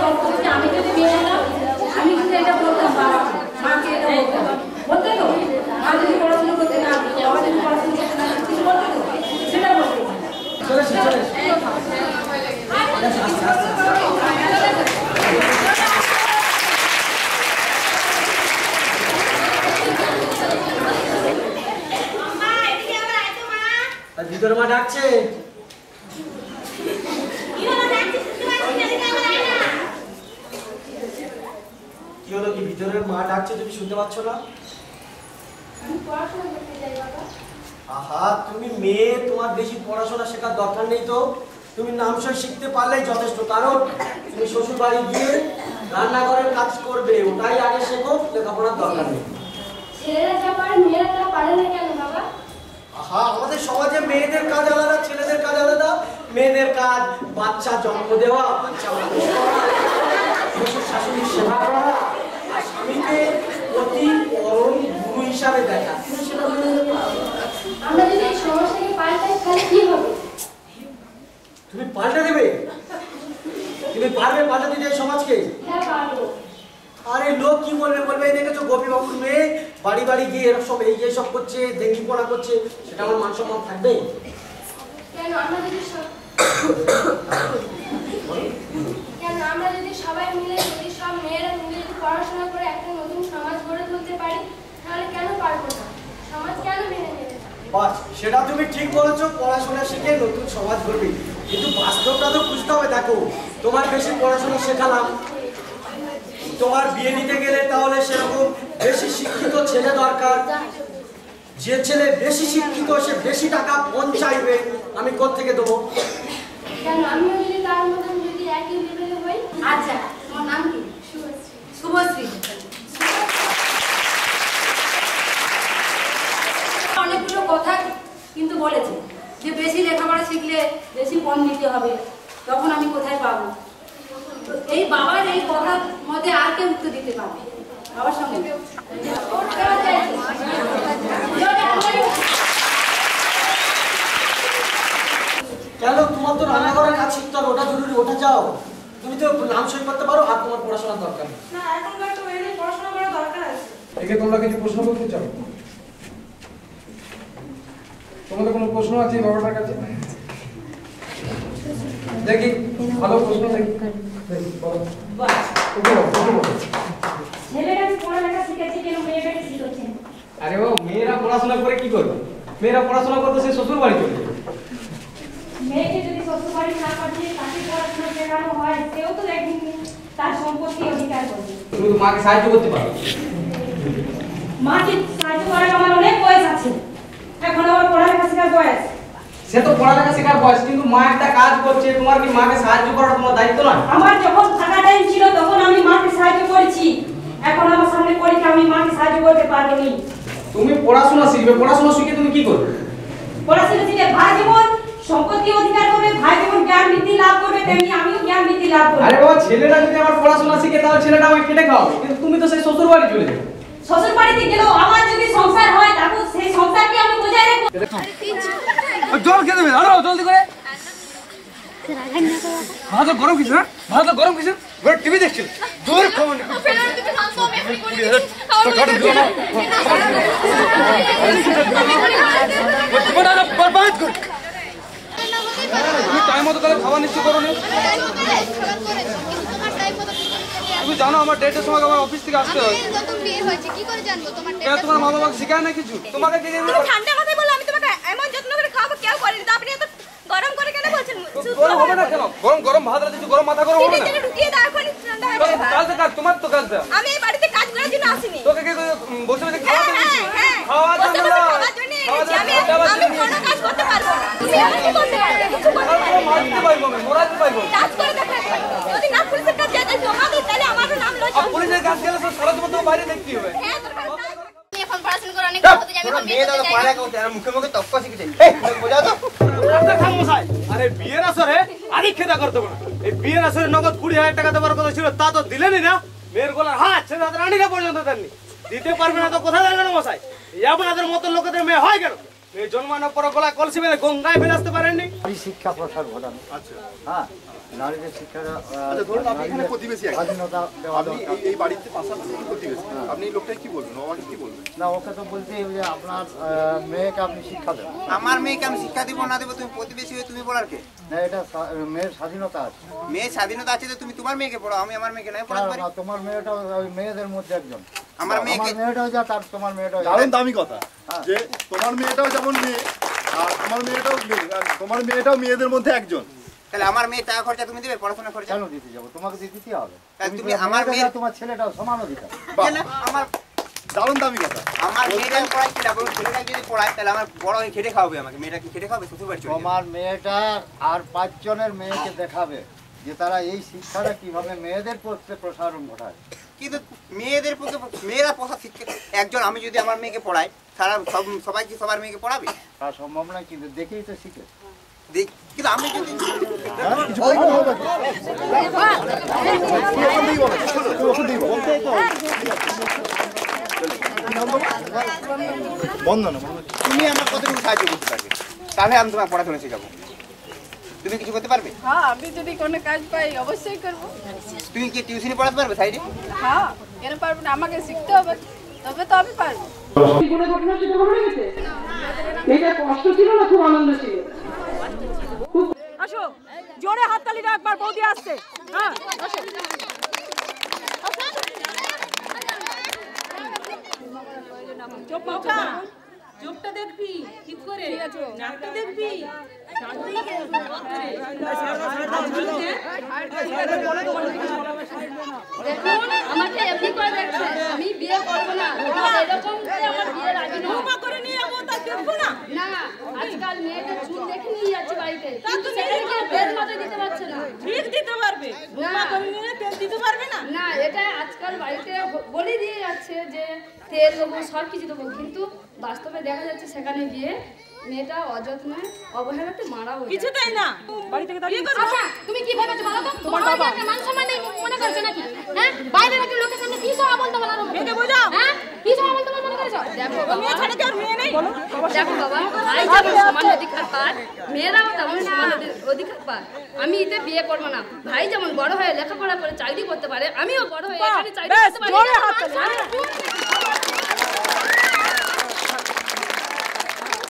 আমি যদি বিয়ে হলাম আমি কিন্তু এটা বলতাম বাবা মাকে এটা বলতাম বলতে তো মা যদি পড়াশোনা করতে না বাবা যদি পড়াশোনা করতে না কিছু বলতে তো সেটা বলতে ভিতরে মা ডাকছে। কি হলো কি ভিতরে মা ডাকছে তুমি শুনতে পাচ্ছ না? আহা তুমি মেয়ে, তোমার বেশি পড়াশোনা শেখার দরকার নেই তো। তুমি নামসই শিখতে পারলেই যথেষ্ট, কারণ তুমি শ্বশুর বাড়ি গিয়ে রান্নাঘরের কাজ করবে, ওটাই আগে শেখো, লেখাপড়ার দরকার নেই। ছেলেরা যা পারে মেয়েরা তা পারে না কেন বাবা? আহা আমাদের সমাজে মেয়েদের কাজ আলাদা, ছেলেদের কাজ আলাদা। মেয়েদের কাজ বাচ্চা জন্ম দেওয়া, বাচ্চা মানুষ করা, শ্বশুর শাশুড়ির সেবা করা, আর স্বামীকে অতি পরম গুরু হিসাবে দেখা। আমরা যদি এই সমস্যাকে পাল্টাই তাহলে কি হবে? তুমি পাল্টে দেবে? তুমি পারবে পাল্টে দিতে এই সমাজকে? হ্যাঁ পারবো। আরে লোক কি বলবে, বলবে এই দেখেছো গোপী বাবুর মেয়ে বাড়ি বাড়ি গিয়ে এরকম সব এই যে সব করছে, ডেঙ্গি পড়া করছে, সেটা আমার মান সম্মান থাকবে? কেন আমরা যদি সবাই মিলে যদি সব মেয়েরা মিলে যদি পড়াশোনা করে একটা নতুন সমাজ গড়ে তুলতে পারি তাহলে কেন পারবো না? সমাজ কেন মেনে নেবে? বাস সেটা তুমি ঠিক বলেছো, পড়াশোনা শিখে নতুন সমাজ গড়বে, কিন্তু বাস্তবটা তো বুঝতে হবে। দেখো তোমার বেশি পড়াশোনা শেখালাম, তোমার বিয়ে দিতে গেলে তাহলে সেরকম বেশি শিক্ষিত ছেলে দরকার। যে ছেলে বেশি শিক্ষিত সে বেশি টাকা ফোন চাইবে, আমি কোত্থেকে দেবো? কেন আমিও যদি তার মতন যদি একই লেভেলে হই? আচ্ছা তোমার নাম কি? শুভশ্রী। শুভশ্রী অনেকগুলো কথা কিন্তু বলেছে যে বেশি লেখাপড়া শিখলে বেশি ফোন নিতে হবে, তখন আমি কোথায় পাবো? এই বাবার এই কথার মধ্যে আর কে উত্তর দিতে পারবে? বাবার সঙ্গে কেন তোমার তো রান্নাঘরের কাজ শিখতে হবে, ওটা জরুরি, ওটা যাও। তুমি তো নাম সই করতে পারো, আর তোমার পড়াশোনার দরকার নেই। না এখনকার তো মেয়েদের পড়াশোনা করা দরকার আছে। একে তোমরা কিছু প্রশ্ন করতে চাও? তোমাদের কোনো প্রশ্ন আছে বাবাটার কাছে? দেখি ভালো প্রশ্ন দেখি বলো। ছেলেটাকে পড়ালেখা শিখেছে কেন মেয়েটাকে শিখেছে? আরে ও মেয়েরা পড়াশোনা করে কি করবে? মেয়েরা পড়াশোনা করতে সে শ্বশুর বাড়ি চলে যাবে। মেয়েকে যদি শ্বশুর বাড়ি না পাঠিয়ে তাকে পড়াশোনা শেখানো হয়, সেও তো একদিন তার সম্পত্তি অধিকার করবে। তুমি তো মাকে সাহায্য করতে পারো। মাকে সাহায্য করার আমার অনেক বয়স আছে, এখন আমার পড়ালেখা শেখার বয়স। সে তো পড়ালেখা শেখার বয়স, কিন্তু মা একটা কাজ করছে, তোমার কি মাকে সাহায্য করা তোমার দায়িত্ব নয়? আমার যখন ফাঁকা টাইম ছিল তখন আমি মাকে সাহায্য করেছি, এখন আমার সামনে পরীক্ষা, আমি মাকে সাহায্য করতে পারিনি। তুমি পড়াশোনা শিখবে, পড়াশোনা শিখে তুমি কি করবে? পড়াশোনা শিখে ভাই যেমন সম্পত্তি অধিকার করবে, ভাই যেমন জ্ঞান বৃদ্ধি লাভ করবে, তেমনি আমিও জ্ঞান বৃদ্ধি লাভ করব। আরে বাবা ছেলেটা যদি আমার পড়াশোনা শিখে তাহলে ছেলেটা আমাকে খেটে খাওয়াবে, কিন্তু তুমি তো সেই শ্বশুর বাড়ি চলে যাবে। শ্বশুর বাড়িতে গেলেও আমার যদি সংসার হয় তাহলে সেই সংসারকে আমি বজায় রাখবো। জল খেয়ে দেবে, আরো জলদি করে। ভাত গরম কিছু না, ভাত গরম কিছু টিভি দেখছিল দূর খবর নেই। বরবাদ কর তুমি টাইম মতো তাহলে খাবার নিশ্চয় করো নি। তুমি জানো আমার ডেটের সময় আমার অফিস থেকে আসতে হয়। তোমার মা বাবা শিখায় না কিছু? তোমাকে কে ঠান্ডা কথাই বললো, আমি তোমাকে এমন যত্ন করে খাওয়াবো কেউ করেনি, তো আপনি এত গরম করে কেন বলছেন? গরম হবে না কেন? গরম গরম ভাত রাখছি, গরম মাথা গরম হবে না? ঢুকিয়ে দাও, এখন ঠান্ডা হয়ে যাবে। কাজ কাজ তোমার তো কাজ দাও। আমি এই বাড়িতে কাজ করার জন্য আসিনি। তোকে কে বসে বসে খাওয়াতে দিচ্ছি? খাওয়ার জন্য না, খাওয়ার জন্য এনেছি। আমি কোনো কাজ করতে পারবো না। তুমি আর কি করতে পারবে? কিছু করতে পারবে না। মারতে পারবো আমি, মোরাতে পারবো। কাজ করে দেখো, যদি না পুলিশের কাছে যেতে জমা দিই তাহলে আমারও নাম লজ্জা। আর পুলিশের কাজ গেলে সব সারা জীবন তো বাইরে দেখতে হবে। হ্যাঁ তোর কাজ নাই। আমি এখন পড়াশোনা করে অনেক হতে যাবে, আমি মেয়ে দাদা পাড়া করতে আর মুখে মুখে তক্কা শিখেছে। এই বোঝাও তো রাস্তা খাম মশাই। আরে বিয়ের আসরে আরে খেদা করতে পারো। এই বিয়ের আসরে নগদ 20,000 টাকা দেওয়ার কথা ছিল, তা তো দিলেনই না। মেয়ের গলার হাত ছেড়ে রানীরা পর্যন্ত দেননি। দিতে পারবে না তো কোথায় যাবেন মশাই? এই আপনাদের মতো লোকেদের মেয়ে হয় কেন? এই জন্মানোর পর গলা কলসি মেরে গঙ্গায় ফেলে আসতে পারেননি। এই শিক্ষা প্রসার ঘটানো। আচ্ছা হ্যাঁ, নারীদের শিক্ষাটা আচ্ছা ধরুন আপনি এখানে প্রতিবেশী একজন। স্বাধীনতা দেওয়া আপনি দরকার। এই বাড়িতে পাশাপাশি প্রতিবেশী, আপনি এই লোকটাকে কি বলবেন, বাবাকে কি বলবেন? না, ওকে তো বলতেই হবে যে আপনার মেয়েকে আপনি শিক্ষা দেন। আমার মেয়েকে আমি শিক্ষা দিব না দেবো, তুমি প্রতিবেশী হয়ে তুমি বলার কে? না, এটা মেয়ের স্বাধীনতা আছে। মেয়ের স্বাধীনতা আছে তো তুমি তোমার মেয়েকে পড়াও, আমি আমার মেয়েকে নাই কেন পড়াতে পারি? না, তোমার মেয়েটাও ওই মেয়েদের মধ্যে একজন। আমার মেয়েকে মেয়েটাও যা, তার তোমার মেয়েটাও যা। দারুণ দামি কথা যে তোমার মেয়েটাও যেমন মেয়ে আর আমার মেয়েটাও মেয়ে, আর তোমার মেয়েটাও মেয়েদের মধ্যে একজন। তাহলে আমার মেয়ে টাকা খরচা তুমি দেবে, পড়াশোনা খরচা? কেন দিতে যাবো? তোমাকে দিতে হবে। তাহলে তুমি তোমার আমার মেয়েটা মেয়ে- যা, তোমার ছেলেটাও সমান অধিকার। বাহ, কেন? আমার দারুণ দামি কথা। আমার মেয়েটা পড়াই কি লাভ? ছেলেটা যদি পড়ায় তাহলে আমার বড় হয়ে খেটে খাওয়াবে আমাকে, মেয়েটা কি খেটে খাওয়াবে? শ্বশুর বাড়ি চলে যাবে। তোমার মেয়েটা আর 5 জনের মেয়েকে দেখাবে যে তারা এই শিক্ষাটা কিভাবে মেয়েদের পক্ষে প্রসারণ ঘটায়। কিন্তু মেয়েদের পক্ষে মেয়েরা পোষা শিক্ষা একজন, আমি যদি আমার মেয়েকে পড়াই সারা সবাই কি সবার মেয়েকে পড়াবে? তা সম্ভব নয়, কিন্তু দেখেই তো শিখে। কিন্তু আমি যদি বন্ধনা তুমি আমার কতটুকু সাহায্য করতে পারবে, তাহলে আমি তোমার পড়াশোনা শেখাবো। তুমি কিছু করতে পারবে? হ্যাঁ, আমি যদি কোনো কাজ পাই অবশ্যই করব। তুমি কি টিউশনি পড়াতে পারবে সাইডে? হ্যাঁ, কেন পারবো না? আমাকে শিখতে হবে, তবে তো আমি পারবো। কোনো ঘটনা সেটা ভালো লেগেছে? এটা কষ্ট ছিল না খুব আনন্দ ছিল? আসো, জোরে হাততালি দাও একবার, বৌদি আসছে। হ্যাঁ, আসো। চোখটা দেখবি ঠিক করে, নাকটা দেখবি। দেখুন, আমাকে এমনি করে দেখছে, আমি বিয়ে করবো না, এরকম করে আমার বিয়ে রাজি নয়। না, আজকাল মেয়েদের চুল দেখে নিয়ে যাচ্ছে বাড়িতে, কিন্তু সেটাকে বের মাথায় দিতে পারছে না। ঠিক দিতে পারবে, না। তেল দিতে পারবে না। না, এটা আজকাল বাড়িতে বলে দিয়ে যাচ্ছে যে তেল দেবো, সব কিছু দেবো, কিন্তু বাস্তবে দেখা যাচ্ছে সেখানে গিয়ে মেয়েটা অযত্নে অবহেলাতে মারা হয়ে কিছু তাই না, বাড়ি থেকে দাঁড়িয়ে আচ্ছা, তুমি কি ভেবেছো বলো তো? তোমার বাবা মান সম্মান নেই মনে করছো নাকি? হ্যাঁ, বাইরের একটা লোকের সামনে কি সব বলতে বলার হবে? মেয়েকে বোঝাও। হ্যাঁ, কি সব বলতে বলার মনে করছো? দেখো বাবা, মেয়ে ছাড়া কি আর মেয়ে নেই? দেখো বাবা, ভাই যেমন সমান অধিকার পায়, মেয়েরাও তেমন সমান অধিকার পায়। আমি এতে বিয়ে করবো না। ভাই যেমন বড় হয়ে লেখাপড়া করে চাকরি করতে পারে, আমিও বড় হয়ে এখানে চাকরি করতে পারি।